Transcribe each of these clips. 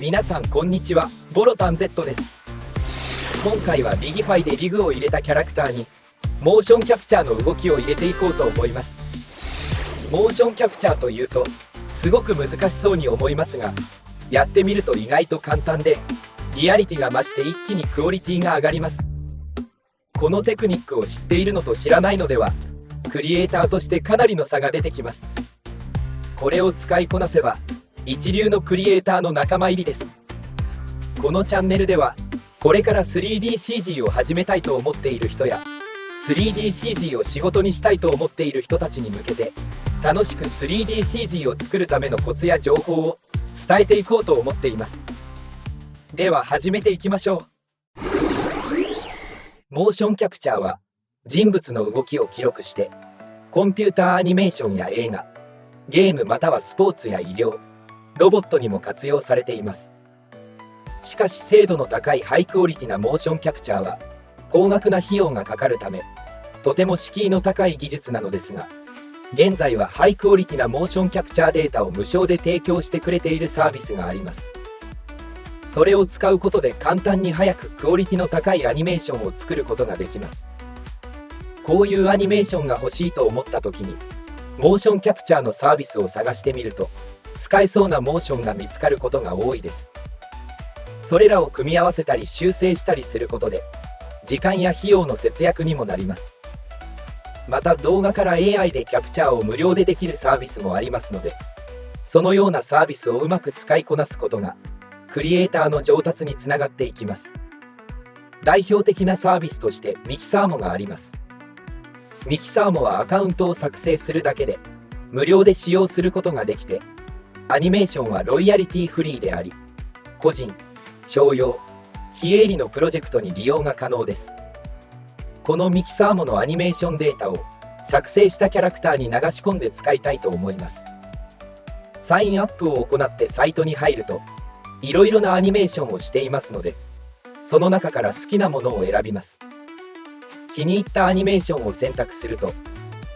皆さんこんにちは、ボロタン Z です。今回はリギファイでリグを入れたキャラクターにモーションキャプチャーの動きを入れていこうと思います。モーションキャプチャーというとすごく難しそうに思いますが、やってみると意外と簡単でリアリティが増して一気にクオリティが上がります。このテクニックを知っているのと知らないのではクリエイターとしてかなりの差が出てきます。これを使いこなせば一流のクリエイターの仲間入りです。このチャンネルではこれから 3DCG を始めたいと思っている人や 3DCG を仕事にしたいと思っている人たちに向けて楽しく 3DCG を作るためのコツや情報を伝えていこうと思っています。では始めていきましょう。モーションキャプチャーは人物の動きを記録してコンピューターアニメーションや映画、ゲームまたはスポーツや医療、ロボットにも活用されています。しかし精度の高いハイクオリティなモーションキャプチャーは高額な費用がかかるためとても敷居の高い技術なのですが、現在はハイクオリティなモーションキャプチャーデータを無償で提供してくれているサービスがあります。それを使うことで簡単に早くクオリティの高いアニメーションを作ることができます。こういうアニメーションが欲しいと思った時にモーションキャプチャーのサービスを探してみると使えそうなモーションが見つかることが多いです。それらを組み合わせたり修正したりすることで時間や費用の節約にもなります。また動画から AI でキャプチャーを無料でできるサービスもありますので、そのようなサービスをうまく使いこなすことがクリエイターの上達につながっていきます。代表的なサービスとしてミキサーモがあります。ミキサーモはアカウントを作成するだけで無料で使用することができて、アニメーションはロイヤリティフリーであり、個人、商用、非営利のプロジェクトに利用が可能です。このミキサーモのアニメーションデータを作成したキャラクターに流し込んで使いたいと思います。サインアップを行ってサイトに入るといろいろなアニメーションをしていますので、その中から好きなものを選びます。気に入ったアニメーションを選択すると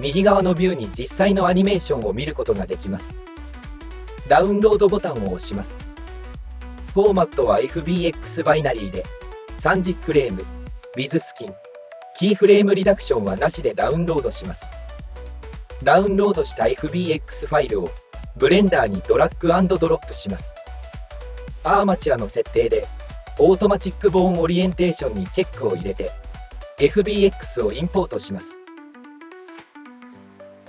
右側のビューに実際のアニメーションを見ることができます。ダウンロードボタンを押します。フォーマットは FBX バイナリーで30フレーム with スキン、キーフレームリダクションはなしでダウンロードします。ダウンロードした FBX ファイルをブレンダーにドラッグ&ドロップします。アーマチュアの設定でオートマチックボーンオリエンテーションにチェックを入れて FBX をインポートします。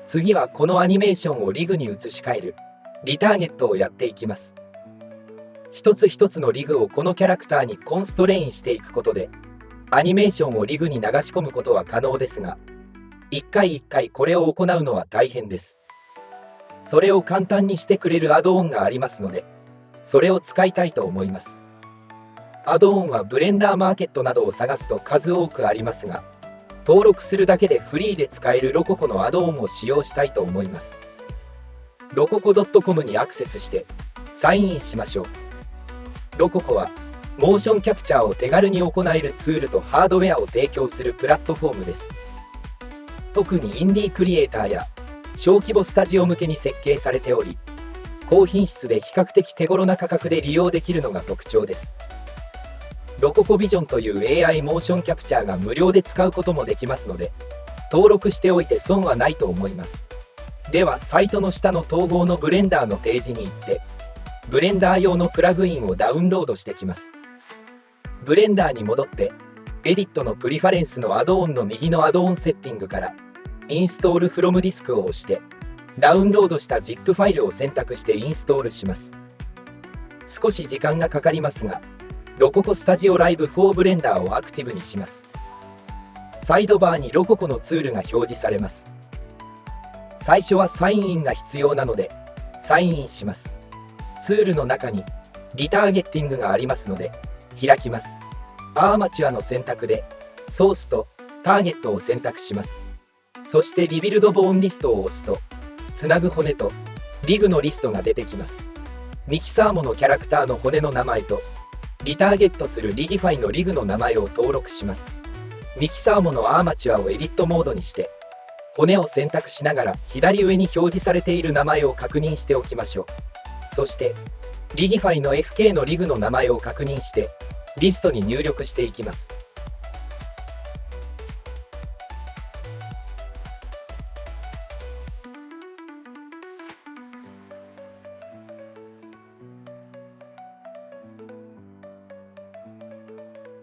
次はこのアニメーションをリグに移し替えるリターゲットをやっていきます。一つ一つのリグをこのキャラクターにコンストレインしていくことでアニメーションをリグに流し込むことは可能ですが、一回一回これを行うのは大変です。それを簡単にしてくれるアドオンがありますので、それを使いたいと思います。アドオンはブレンダーマーケットなどを探すと数多くありますが、登録するだけでフリーで使えるロココのアドオンを使用したいと思います。ロココ .com にアクセスしてサインインしましょう。ロココはモーションキャプチャーを手軽に行えるツールとハードウェアを提供するプラットフォームです。特にインディークリエイターや小規模スタジオ向けに設計されており、高品質で比較的手頃な価格で利用できるのが特徴です。ロココビジョンという AI モーションキャプチャーが無料で使うこともできますので、登録しておいて損はないと思います。ではサイトの下の統合のブレンダーのページに行ってブレンダー用のプラグインをダウンロードしてきます。ブレンダーに戻ってエディットのプリファレンスのアドオンの右のアドオンセッティングからインストールフロムディスクを押してダウンロードした ZIP ファイルを選択してインストールします。少し時間がかかりますが、ロココスタジオライブ4ブレンダーをアクティブにします。サイドバーにロココのツールが表示されます。最初はサインインが必要なのでサインインします。ツールの中にリターゲッティングがありますので開きます。アーマチュアの選択でソースとターゲットを選択します。そしてリビルドボーンリストを押すとつなぐ骨とリグのリストが出てきます。ミキサーモのキャラクターの骨の名前とリターゲットするリギファイのリグの名前を登録します。ミキサーモのアーマチュアをエディットモードにして骨を選択しながら左上に表示されている名前を確認しておきましょう。そしてリギファイの FK のリグの名前を確認してリストに入力していきます。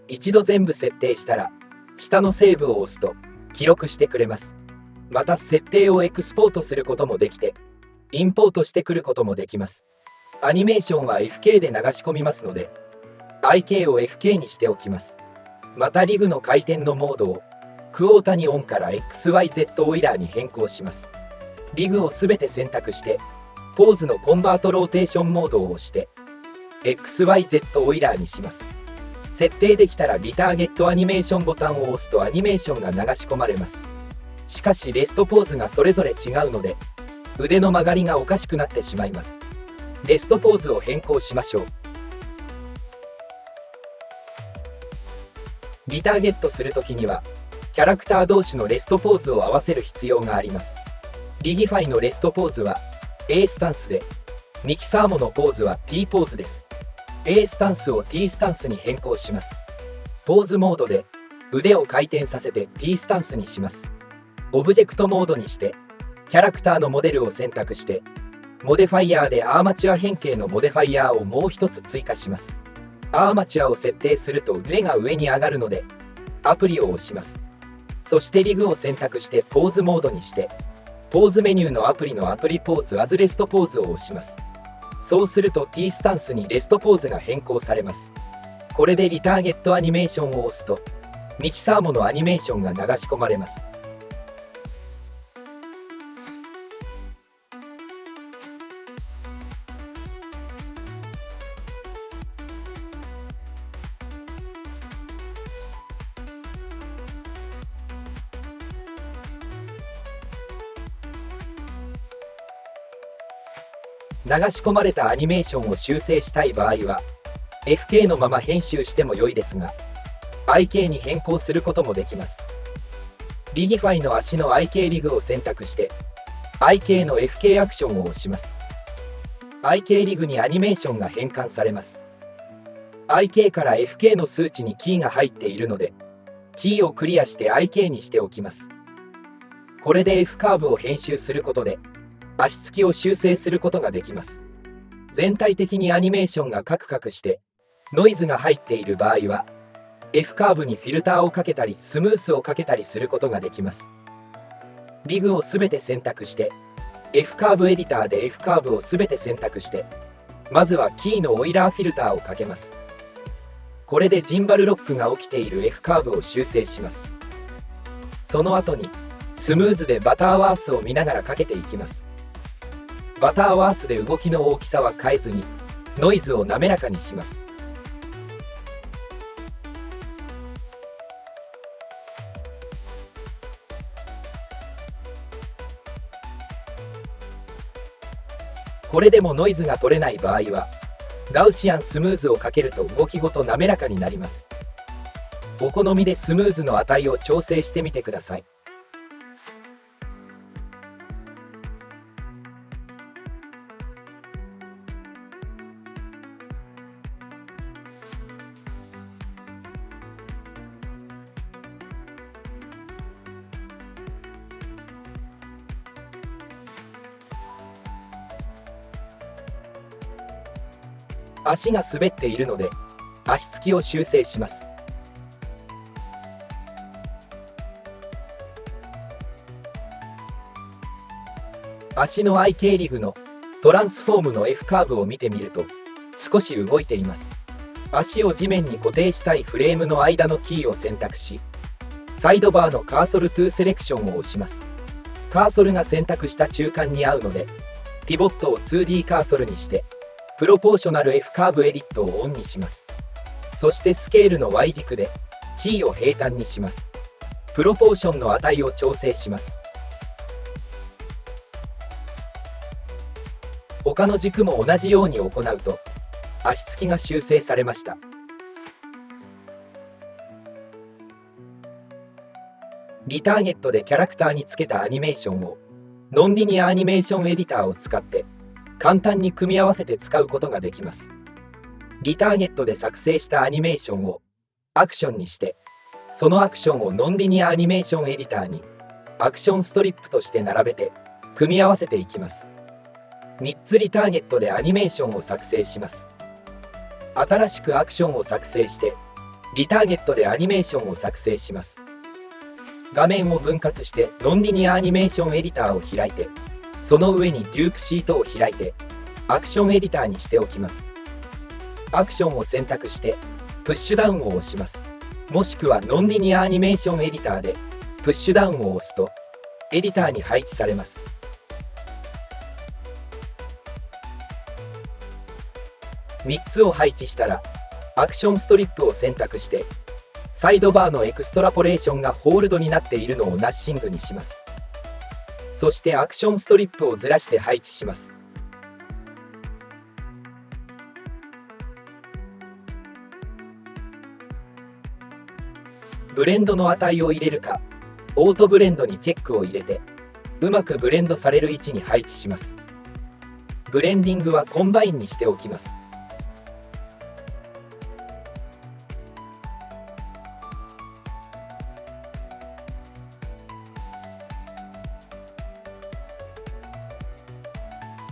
一度全部設定したら下のセーブを押すと記録してくれます。また設定をエクスポートすることもできてインポートしてくることもできます。アニメーションは FK で流し込みますので IK を FK にしておきます。またリグの回転のモードをクォータにオンから XYZ オイラーに変更します。リグをすべて選択してポーズのコンバートローテーションモードを押して XYZ オイラーにします。設定できたらリターゲットアニメーションボタンを押すとアニメーションが流し込まれます。しかしレストポーズがそれぞれ違うので腕の曲がりがおかしくなってしまいます。レストポーズを変更しましょう。リターゲットするときにはキャラクター同士のレストポーズを合わせる必要があります。リギファイのレストポーズは A スタンスで、ミキサーモのポーズは T ポーズです。A スタンスを T スタンスに変更します。ポーズモードで腕を回転させて T スタンスにします。オブジェクトモードにしてキャラクターのモデルを選択してモデファイヤーでアーマチュア変形のモデファイヤーをもう一つ追加します。アーマチュアを設定すると腕が上に上がるのでアプリを押します。そしてリグを選択してポーズモードにしてポーズメニューのアプリのアプリポーズアズレストポーズを押します。そうすると T スタンスにレストポーズが変更されます。これでリターゲットアニメーションを押すとミキサーモのアニメーションが流し込まれます。流し込まれたアニメーションを修正したい場合は FK のまま編集しても良いですが IK に変更することもできます。リギファイの足の IK リグを選択して IK の FK アクションを押します。IK リグにアニメーションが変換されます。IK から FK の数値にキーが入っているのでキーをクリアして IK にしておきます。これで F カーブを編集することで足つきを修正することができます。全体的にアニメーションがカクカクしてノイズが入っている場合は F カーブにフィルターをかけたりスムースをかけたりすることができます。リグをすべて選択して F カーブエディターで F カーブをすべて選択してまずはキーのオイラーフィルターをかけます。これでジンバルロックが起きている F カーブを修正します。その後にスムーズでバターワースを見ながらかけていきます。バターワースで動きの大きさは変えずにノイズを滑らかにします。これでもノイズが取れない場合はガウシアンスムーズをかけると動きごと滑らかになります。お好みでスムーズの値を調整してみてください。足が滑っているので足つきを修正します。足の IK リグのトランスフォームの F カーブを見てみると少し動いています。足を地面に固定したいフレームの間のキーを選択しサイドバーのカーソルトゥーセレクションを押します。カーソルが選択した中間に合うのでピボットを 2D カーソルにしてプロポーショナル F カーブエディットをオンにします。そしてスケールの Y 軸でキーを平坦にします。プロポーションの値を調整します。他の軸も同じように行うと足つきが修正されました。リターゲットでキャラクターにつけたアニメーションをノンリニアアニメーションエディターを使って簡単に組み合わせて使うことができます。リターゲットで作成したアニメーションをアクションにして、そのアクションをノンリニアアニメーションエディターにアクションストリップとして並べて組み合わせていきます。3つリターゲットでアニメーションを作成します。新しくアクションを作成してリターゲットでアニメーションを作成します。画面を分割してノンリニアアニメーションエディターを開いて、その上にデュークシートを開いてアクションエディターにしておきます。アクションを選択してプッシュダウンを押します。もしくはノンリニアアニメーションエディターでプッシュダウンを押すとエディターに配置されます。3つを配置したらアクションストリップを選択してサイドバーのエクストラポレーションがホールドになっているのをナッシングにします。そしてアクションストリップをずらして配置します。ブレンドの値を入れるか、オートブレンドにチェックを入れてうまくブレンドされる位置に配置します。ブレンディングはコンバインにしておきます。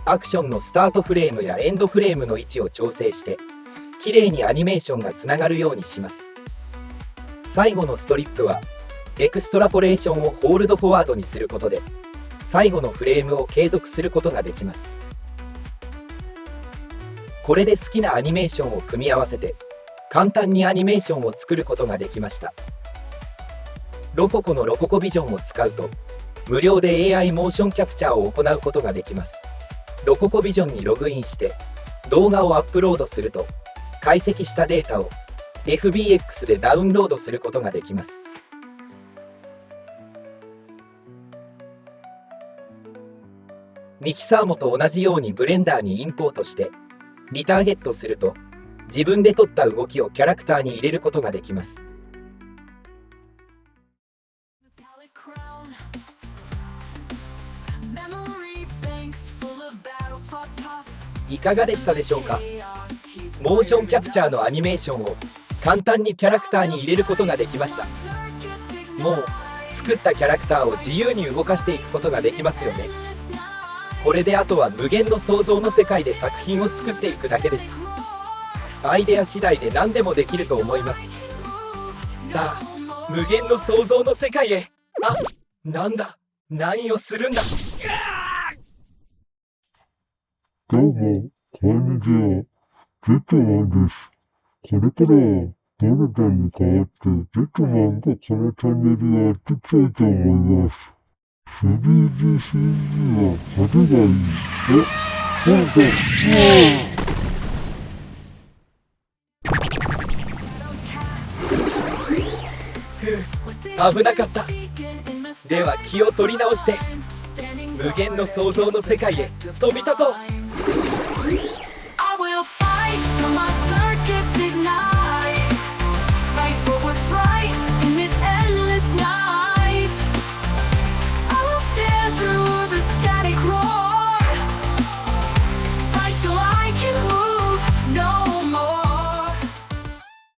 アクションのスタートフレームやエンドフレームの位置を調整してきれいにアニメーションがつながるようにします。最後のストリップはエクストラポレーションをホールドフォワードにすることで最後のフレームを継続することができます。これで好きなアニメーションを組み合わせて簡単にアニメーションを作ることができました。ロココのロココビジョンを使うと無料で AI モーションキャプチャーを行うことができます。ロココビジョンにログインして動画をアップロードすると解析したデータを FBX でダウンロードすることができます。ミキサーもと同じようにブレンダーにインポートしてリターゲットすると自分で撮った動きをキャラクターに入れることができます。いかがでしたでしょうか。モーションキャプチャーのアニメーションを簡単にキャラクターに入れることができました。もう作ったキャラクターを自由に動かしていくことができますよね。これであとは無限の想像の世界で作品を作っていくだけです。アイデア次第で何でもできると思います。さあ無限の想像の世界へ。あ、なんだ、何をするんだ。どうも、こんにちは。ジェットマンです。これからは、ドルちゃんに代わって、ジェットマンがこのチャンネルやっていきたいと思います。3DCG は派手がいい。ドルちゃん、危なかった。では気を取り直して無限の想像の世界へ飛び立とう。